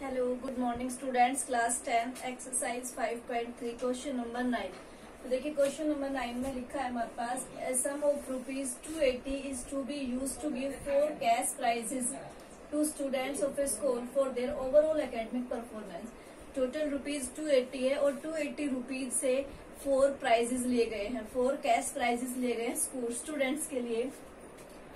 Hello, good morning students. Class 10 exercise 5.3 question number 9। तो देखिए question number 9 में लिखा है हमारे पास sum of ₹280 is to be use to give 4 cash prizes to students of a school for their overall academic performance. Total ₹280 है और ₹280 से 4 प्राइजेस लिए गए हैं, 4 कैश प्राइजेस लिए गए हैं स्कूल स्टूडेंट्स के लिए।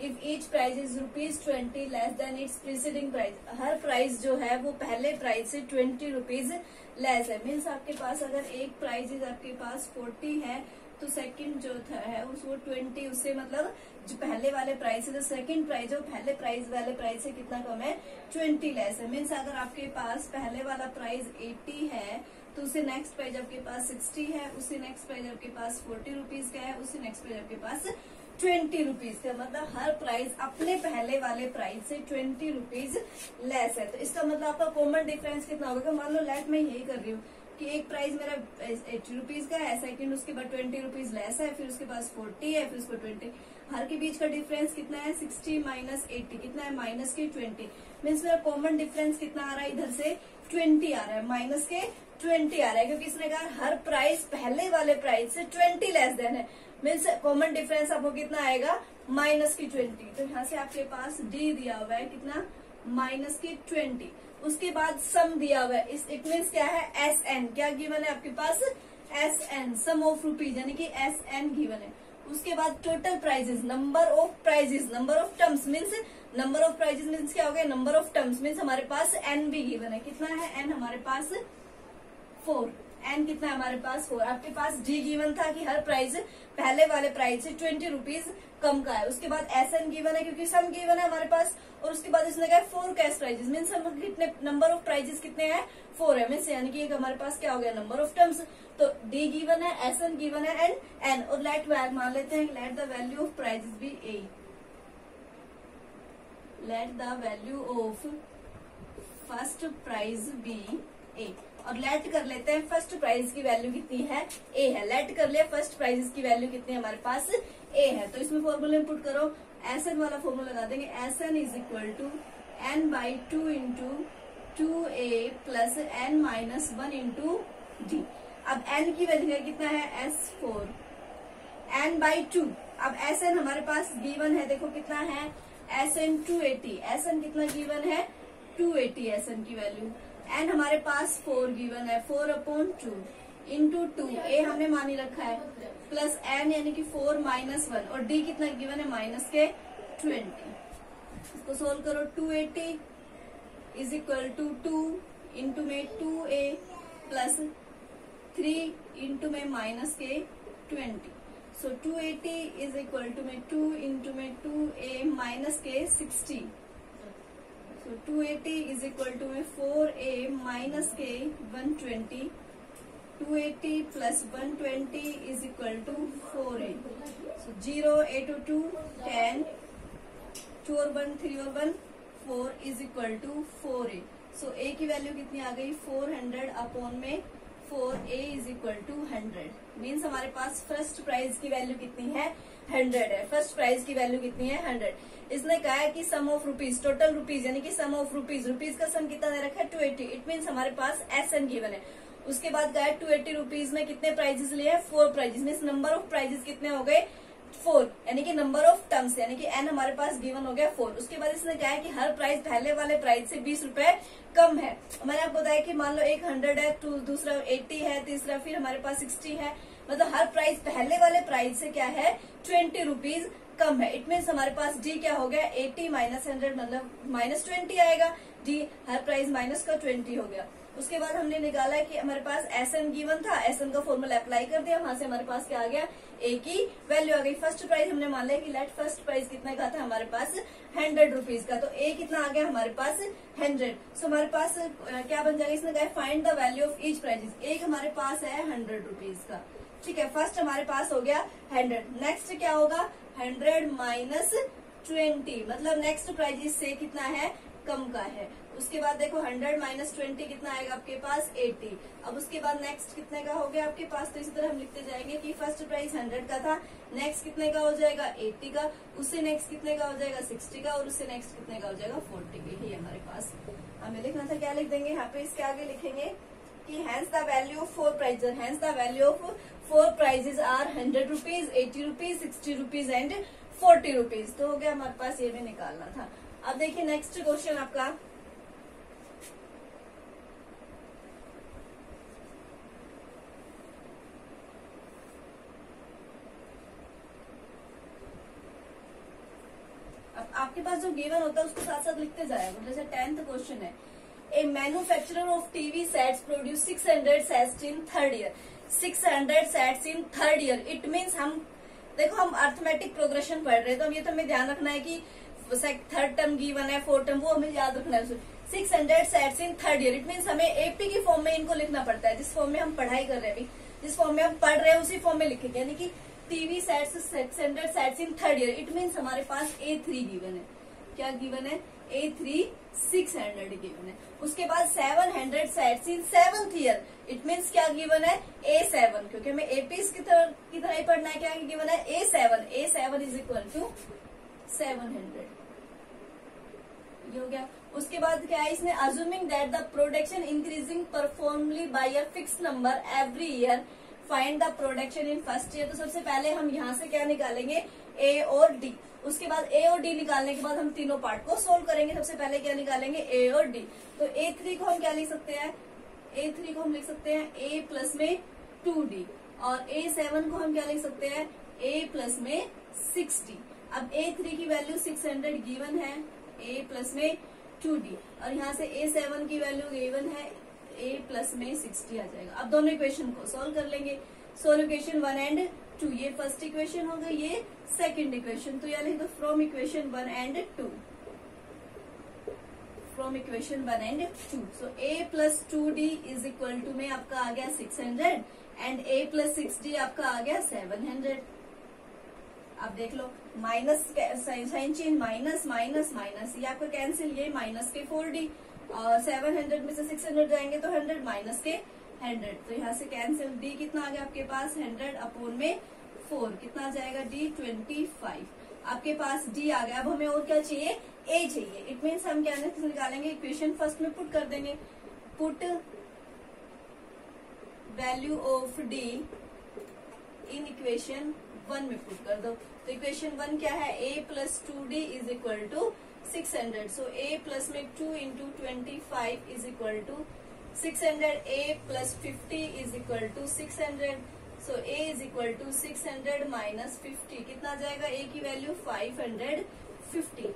If each prize is ₹20 less than its preceding price, हर प्राइस जो है वो पहले प्राइस से ₹20 लेस है। मीन्स आपके पास अगर एक प्राइस आपके पास 40 है तो सेकंड जो है उसको 20, उससे मतलब जो पहले वाले प्राइस है, जो सेकंड प्राइस है वो पहले प्राइस वाले प्राइस से कितना कम है, 20 लेस है। मीन्स अगर आपके पास पहले वाला प्राइस 80 है तो उससे नेक्स्ट प्राइस आपके पास 60 है, उससे नेक्स्ट प्राइस आपके पास ₹40 का है, उससे नेक्स्ट प्राइस आपके पास ₹20 का। मतलब हर प्राइस अपने पहले वाले प्राइस से ₹20 लेस है। तो इसका मतलब आपका कॉमन डिफरेंस कितना होगा। मान लो लेट मैं यही कर रही हूँ कि एक प्राइस मेरा ₹80 का है, सेकंड उसके बाद ₹20 लेस है, फिर उसके पास 40 है, फिर उसको 20। हर के बीच का डिफरेंस कितना है, 60 माइनस 80 कितना है, माइनस के 20। मीन्स मेरा कॉमन डिफरेंस कितना आ रहा है, इधर से 20 आ रहा है, माइनस के 20 आ रहा है, क्योंकि इसने कहा हर प्राइस पहले वाले प्राइस से 20 लेस देन है। मीन्स कॉमन डिफरेंस आपको कितना आएगा, माइनस की 20। तो यहाँ से आपके पास डी दिया हुआ है कितना, माइनस की 20। उसके बाद सम दिया हुआ है, इस इट मीन्स क्या है, एस एन क्या गिवन है आपके पास, S N sum of rupees यानी कि एस एन गिवन है। उसके बाद total prizes, number of prizes, number of terms means number of prizes means क्या हो गया, नंबर ऑफ टर्म्स मीन्स हमारे पास एन भी गिवन है। कितना है एन हमारे पास 4, एन कितना है हमारे पास 4। आपके पास डी गिवन था कि हर प्राइस पहले वाले प्राइस से ₹20 कम का है। उसके बाद एस एन गिवन है क्योंकि सम गिवन है हमारे पास, और उसके बाद इसने कहा 4 कैश प्राइजेस मीन्स हम कितने नंबर ऑफ प्राइजेस कितने हैं, 4 है। मीन्स यानी कि हमारे पास क्या हो गया, नंबर ऑफ टर्म्स। तो डी गिवन है, एस एन गिवन है एंड एन, और लेट मान लेते हैं let the value of prizes be A, let the value of first prize be A, और लेट कर लेते हैं फर्स्ट प्राइज की वैल्यू कितनी है, ए है। लेट कर लिया फर्स्ट प्राइज की वैल्यू कितनी है हमारे पास, ए है। तो इसमें फॉर्मूला पुट करो, एस एन वाला फॉर्मूला लगा देंगे, S N is equal to n/2 into 2a plus n-1 into D. अब n की वैल्यू कितना है, S4 n/2। अब एस एन हमारे पास गिवन है, देखो कितना है, एस एन 280, एस एन कितना गिवन है 280 एस एन की वैल्यू। एन हमारे पास 4 गिवन है, 4/2 इंटू 2 ए हमने मानी रखा है, प्लस एन यानी कि 4-1, और डी कितना गिवन है, माइनस के 20। इसको सोल्व करो, 280 इज इक्वल टू 2 इंटू में 2a प्लस 3 इंटू में माइनस के 20। सो 280 इज इक्वल टू में 2 इंटू में 2a माइनस के 60। So 280 is equal to 4a minus k 120. 280 plus 120 is equal to 4a. So 0, 8 to 2, 10, 2 और 1, 3 और 1, 4 is equal to 4a. So a की value कितनी आ गई, 400 अपॉन में 4a is equal to 100। Means हमारे पास फर्स्ट प्राइज की value कितनी है, 100 है। फर्स्ट प्राइज की वैल्यू कितनी है, 100। इसने कहा है कि सम ऑफ रुपीज, टोटल रुपीज यानी कि सम ऑफ रुपीज, रुपीज का सम कितना दे रखा है 280। इट मीन्स हमारे पास एस एन गिवन है। उसके बाद कहा है ₹280 में कितने प्राइजेस लिए हैं, 4 prizes. Means number of prizes कितने हो गए, 4 यानी कि नंबर ऑफ टर्म्स यानी कि एन हमारे पास गिवन हो गया 4। उसके बाद इसने कहा है कि हर प्राइस पहले वाले प्राइस से ₹20 कम है। मैंने आपको बताया कि मान लो एक 100 है, तो दूसरा 80 है, तीसरा फिर हमारे पास 60 है। मतलब हर प्राइस पहले वाले प्राइस से क्या है, ₹20 कम है। इट मीन्स हमारे पास डी क्या हो गया, 80 माइनस 100 मतलब -20 आएगा। डी हर प्राइस माइनस का 20 हो गया। उसके बाद हमने निकाला कि हमारे पास एस एन गिवन था, एस एन का फॉर्मूला अप्लाई कर दिया, वहां से हमारे पास क्या आ गया, ए की वैल्यू आ गई। फर्स्ट प्राइस हमने मान लिया कि लेट फर्स्ट प्राइस कितने का था हमारे पास, ₹100 का। तो ए कितना आ गया हमारे पास 100। सो हमारे पास क्या बन जाएगा, इसने कहा find the value of each prizes. एक हमारे पास है ₹100 का, ठीक है। फर्स्ट हमारे पास हो गया 100। नेक्स्ट क्या होगा, 100 माइनस 20, मतलब नेक्स्ट प्राइस इससे कितना है, कम का है। उसके बाद देखो 100 माइनस 20 कितना आएगा आपके पास, 80। अब उसके बाद नेक्स्ट कितने का हो गया आपके पास, तो इसी तरह हम लिखते जाएंगे कि फर्स्ट प्राइस 100 का था, नेक्स्ट कितने का हो जाएगा 80 का, उससे नेक्स्ट कितने का हो जाएगा 60 का, और उससे नेक्स्ट कितने का हो जाएगा 40 का। यही हमारे पास हमें लिखना था, क्या लिख देंगे यहाँ पे, इसके आगे लिखेंगे कि hence the value of 4 prizes, hence the value of 4 prizes are 100 rupees, 80 rupees, 60 rupees and 40 rupees. तो हो गया हमारे पास, ये भी निकालना था। अब देखिए नेक्स्ट क्वेश्चन आपका, अब आपके पास जो गिवन होता है उसको साथ साथ लिखते जाएगा। जैसे 10th क्वेश्चन है, a manufacturer of TV sets produce 600 sets in third year, 600 sets in third year. It means हम देखो, हम अर्थमेटिक प्रोग्रेशन पढ़ रहे हैं, तो हम ये तो हमें ध्यान रखना है कि थर्ड टर्म गिवन है, फोर्थ टर्म, वो हमें याद रखना है। 600 sets in third year, it means हमें एपी की फॉर्म में इनको लिखना पड़ता है, जिस फॉर्म में हम पढ़ाई कर रहे हैं, अभी जिस फॉर्म में हम पढ़ रहे हैं उसी फॉर्म में लिखेंगे, यानी कि TV sets 600 sets in third year. It means हमारे पास A3 गिवन है, क्या गिवन है, A3 600 गिवन है। उसके बाद 700 sets in 7th year, it means क्या गिवन है, A7, क्योंकि हमें एपी की तरह ही पढ़ना है। क्या गिवन है, A7 इज इक्वल टू 700, ये हो गया। उसके बाद क्या है, इसने assuming that the production increasing uniformly by a fix number every year, find the production in first year. तो सबसे पहले हम यहाँ से क्या निकालेंगे, ए और डी। उसके बाद ए और डी निकालने के बाद हम तीनों पार्ट को सोल्व करेंगे। सबसे पहले क्या निकालेंगे, ए और डी। तो A3 को हम क्या लिख सकते हैं, A3 को हम लिख सकते हैं A प्लस में 2D, और A7 को हम क्या लिख सकते हैं, A प्लस में 60। अब A3 की वैल्यू 600 गिवन है, A प्लस में 2D, और यहाँ से A7 की वैल्यू गिवन है, A प्लस में 60 आ जाएगा। अब दोनों इक्वेशन को सोल्व कर लेंगे। सोल्व इक्वेशन 1 एंड 2, ये फर्स्ट इक्वेशन हो गई, ये सेकंड इक्वेशन। तो या लिख दो from equation 1 and 2, from equation 1 and 2। So A plus 2D is equal to में आपका आ गया 600 एंड A प्लस 6D आपका आ गया 700। अब देख लो, minus sign change, minus minus minus, ये आपका कैंसिल, ये माइनस के 4D, और 700 में से 600 जाएंगे तो 100 माइनस के 100, तो यहाँ से कैंसिल। D कितना आ गया आपके पास, 100 अपॉन में 4, कितना आ जाएगा D 25। आपके पास D आ गया। अब हमें और क्या चाहिए, A चाहिए। इट मीन्स हम क्या निकालेंगे, इक्वेशन फर्स्ट में पुट कर देंगे, put value of D in equation 1 में पुट कर दो। तो इक्वेशन 1 क्या है, A plus 2D is equal to 600। So A plus में 2 into 25 is equal to 600, A plus 50 is equal to 600। So A is equal to 600 minus 50, कितना आ जाएगा, A की वैल्यू 550।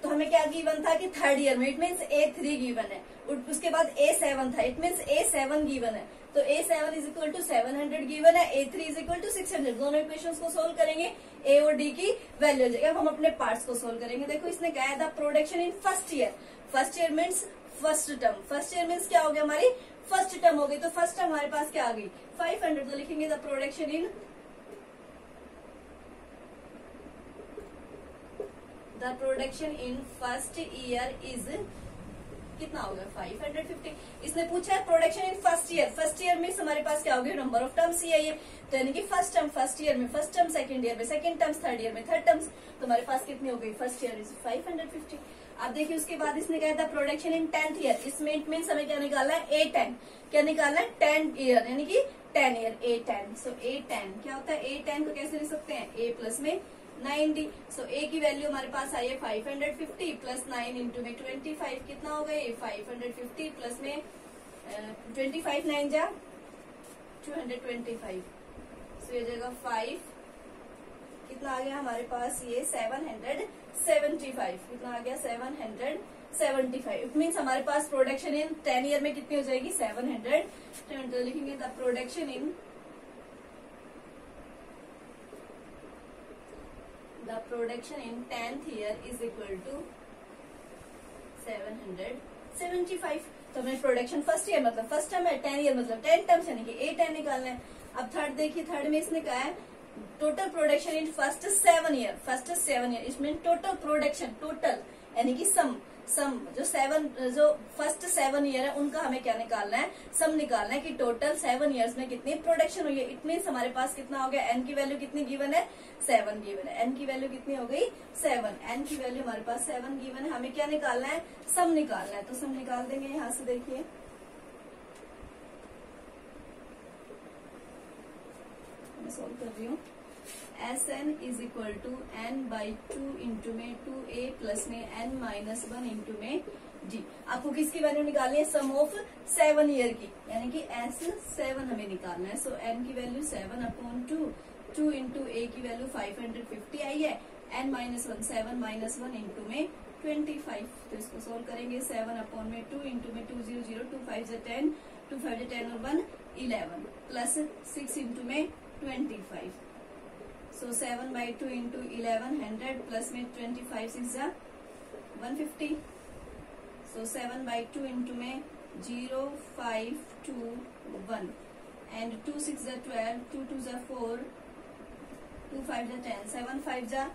तो हमें क्या गिवन था कि थर्ड ईयर में, इट मीन्स A3 गिवन है, उसके बाद A7 था, इट मीन्स A7 गिवन है। तो A7 is equal to 700 given है, A3 इज इक्वल टू 600। दोनों इक्वेशंस को सोल्व करेंगे, A और D की वैल्यू हो जाएगी। अब हम अपने पार्ट्स को सोल्व करेंगे। देखो इसने कहा था production in first year, first year means first term, first year means क्या हो गया, हमारी फर्स्ट टर्म हो गई। तो फर्स्ट टर्म हमारे पास क्या आ गई, 500। तो लिखेंगे the production in first year is कितना होगा, 550। इसने पूछा है production in first year, first year में हमारे पास क्या हो गया, नंबर ऑफ टर्म्स ही है ये, तो यानी कि फर्स्ट टर्म फर्स्ट ईयर में, फर्स्ट टर्म सेकंड ईयर में, सेकंड टर्म्स थर्ड ईयर में, थर्ड टर्म्स, तो हमारे पास कितनी हो गई, फर्स्ट ईयर इज 550। अब देखिए उसके बाद इसने कहा था प्रोडक्शन इन 10th ईयर, इसमें इट मीन्स हमें क्या निकालना है, A10, क्या निकालना है, 10 ईयर, यानी कि 10 ईयर, A10। सो A10 क्या होता है, A10 को कैसे लिख सकते हैं, A प्लस में 90। सो A की वैल्यू हमारे पास आई है 550 प्लस 9 इंटू में 25, कितना हो गए 550 प्लस में 25 9 जा 225। सो ये जाएगा 5, कितना आ गया हमारे पास, ये 775, कितना आ गया 775। इट मीन्स हमारे पास प्रोडक्शन इन 10 ईयर में कितनी हो जाएगी, 700। तो लिखेंगे the production in the production in 10th year is equal to 775। तो हमें प्रोडक्शन फर्स्ट ईयर मतलब फर्स्ट टर्म है, 10 ईयर मतलब 10 टर्म्स, यानी कि A10 निकालना है। अब थर्ड देखिए, थर्ड में इसने कहा है total production in first 7 year, first 7 year इसमें टोटल प्रोडक्शन, टोटल यानी कि सम जो फर्स्ट 7 ईयर है उनका हमें क्या निकालना है, सम निकालना है कि टोटल 7 ईयर्स में कितनी प्रोडक्शन हुई है। इट मीन्स हमारे पास कितना हो गया, एन की वैल्यू कितनी गिवन है, 7 गिवन है। एन की वैल्यू कितनी हो गई, 7। एन की वैल्यू हमारे पास 7 गिवन है, हमें क्या निकालना है, सम निकालना है। तो सम निकाल देंगे यहाँ से, देखिए मैं सॉल्व कर रही हूँ। S N is equal to N by 2 into में 2a प्लस में n माइनस 1 इंटू में g। आपको किसकी वैल्यू निकालनी है, सम ऑफ 7 ईयर की, यानी कि एस 7 हमें निकालना है। सो n की वैल्यू 7 अपॉन 2 इंटू a की वैल्यू 550 आई है, n माइनस 1 7 माइनस 1 इंटू में 25। तो इसको सोल्व करेंगे, 7 अपॉन में 2 इंटू में 2 0 0 2 5 10 2 5 10 और 1 11 प्लस 6 इंटू में 25। So 7 by 2 into 11 100 plus में 25 6 जा 150। So 7 by 2 into में 0 5 2 1 and 2 6 जा 12 2 2 जा 4 2 5 जा 10 7 5 जा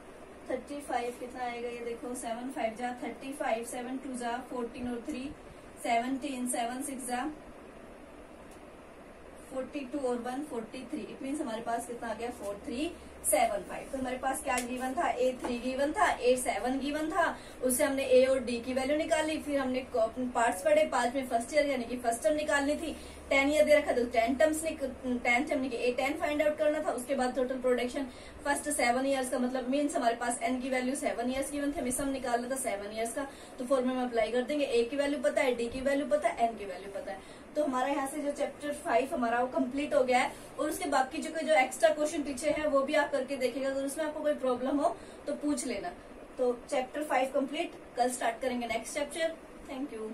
35। कितना आएगा ये देखो, 7 5 जा 35 7 2 जा 14 और 3 17 7 6 जा 42 और 1 43। इट मीन्स हमारे पास कितना आ गया, 4375। तो हमारे पास क्या गिवन था, A3 गिवन था, A7 गिवन था, उससे हमने A और D की वैल्यू निकाली। फिर हमने पार्ट्स पढ़े, पार्ट में फर्स्ट ईयर यानी कि फर्स्ट टर्म निकालनी थी। 10 ईयर दे रखा तो 10 टर्म्स 10 टर्म की A10 फाइंड आउट करना था। उसके बाद टोटल प्रोडक्शन फर्स्ट 7 ईयर्स का, मतलब मीन्स हमारे पास n की वैल्यू 7 ईयर्स गिवन थे, हमें सम निकालना था 7 ईयर्स का। तो फॉर्मूला में अप्लाई कर देंगे, A की वैल्यू पता है, D की वैल्यू पता है, n की वैल्यू पता है। तो हमारा यहाँ से जो चैप्टर 5 हमारा वो कंप्लीट हो गया है। और उसके बाकी जो एक्स्ट्रा क्वेश्चन पीछे है वो भी आप करके देखेगा। अगर उसमें आपको कोई प्रॉब्लम हो तो पूछ लेना। तो चैप्टर 5 कंप्लीट, कल स्टार्ट करेंगे नेक्स्ट चैप्टर। Thank you.